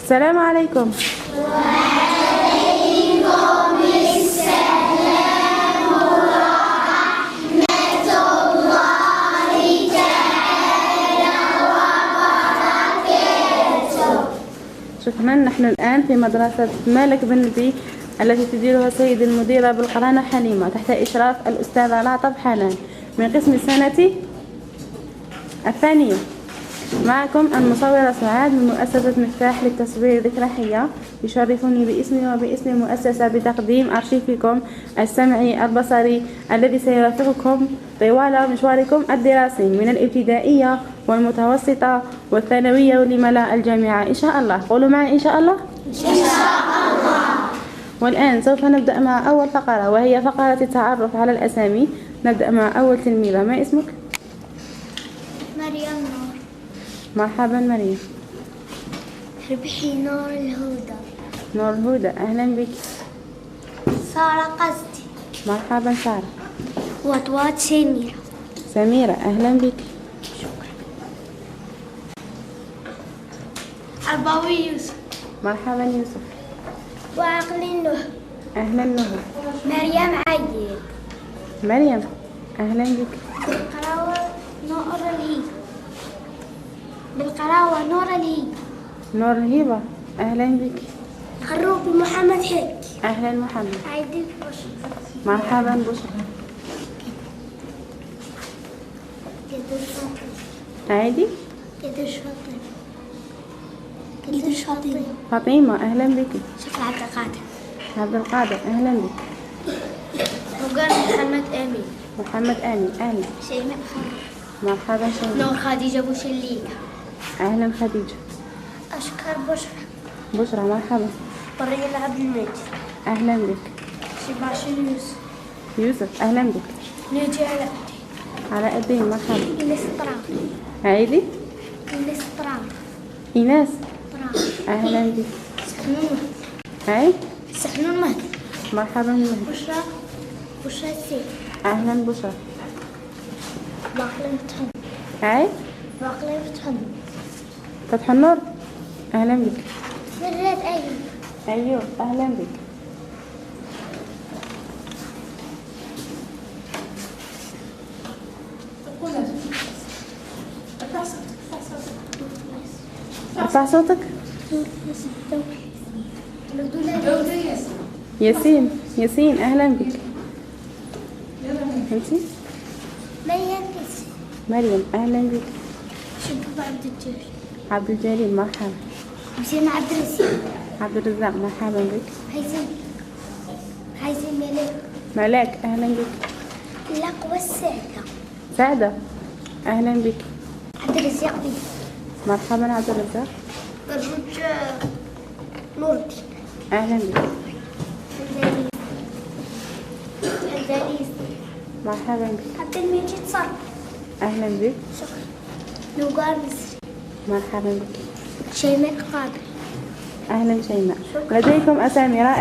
السلام عليكم. وعليكم السلام ورحمة الله تعالى وبركاته. شكرا. نحن الآن في مدرسة مالك بن نبي التي تديرها السيد المديرة بالقرانة حليمة تحت إشراف الأستاذ العطب حنان من قسم السنة الثانية. معكم المصورة سعاد من مؤسسة مفتاح للتصوير ذكرى حية. يشرفني باسمي وباسم المؤسسة بتقديم أرشيفكم السمعي البصري الذي سيرافقكم طوال مشواركم الدراسي من الابتدائية والمتوسطة والثانوية ولما الجامعة إن شاء الله. قولوا معي إن شاء الله. إن شاء الله. والآن سوف نبدأ مع أول فقرة وهي فقرة التعرف على الأسامي. نبدأ مع أول تلميذة. ما اسمك؟ مريم نور. مرحبا مريم. ربحي نور الهدى. نور الهدى أهلا بك. سارة قصدي. مرحبا سارة. وطوات سميرة. سميرة أهلا بك. عرباوي يوسف. مرحبا يوسف. وعقل النه. أهلا نهى. مريم عيد. مريم أهلا بك. بالقراوة نور الهيب. بالقراوة نور الهيب. نور الهبة أهلا بك. خروب محمد حكي. أهلا محمد. عيد بشر. مرحبا بشرى. يد الشاطر. عادي. يد الشاطر. يد الشاطر. فاطمة أهلا بك. شكل عبد القادر. عبد القادر أهلا بك. وقال محمد أمين. محمد آمين أهلا. شيماء حر. مرحبا شيماء. نور خديجة بوشليكة. أهلا خديجة. أشكر بشرى. بشرى مرحبا. بريل عبد المجيد. أهلا بك. شباشر يوسف. يوسف أهلا بك. نجي على على الدين مرحبا. إنس طرام. عادي. إنس طرام. إيناس طرام. أهلا بك. سحنون. هاي سحنون مهدي. مرحبا مهدي. بشرى. بشرى السيد. أهلا بشرى. باقلة فتحن. هاي باقلة فتحن. فتح النور أهلا بك. مرات أيوب. أيوب أهلا بك. ارفع صوتك. ياسين ياسين أهلا بك. أنتي مريم كسي. مريم أهلا بك. شباب عبد الجليل. عبد الجليل مرحبا. حسين عبد الرزاق. عبد الرزاق مرحبا بك. حيزين ملك. ملاك أهلا بك. اللقوة السعدة. سعدة أهلا بك. عبد الرزاق بن. مرحبا عبد الرزاق. برج نور الدين. أهلا بك. الدليل. مرحبا بك. عبد المجيد صار. أهلا بك. شكرا. نوغار مصري. مرحبا بك. شيماء قادر. أهلا شيماء. لديكم أسامي رائعة.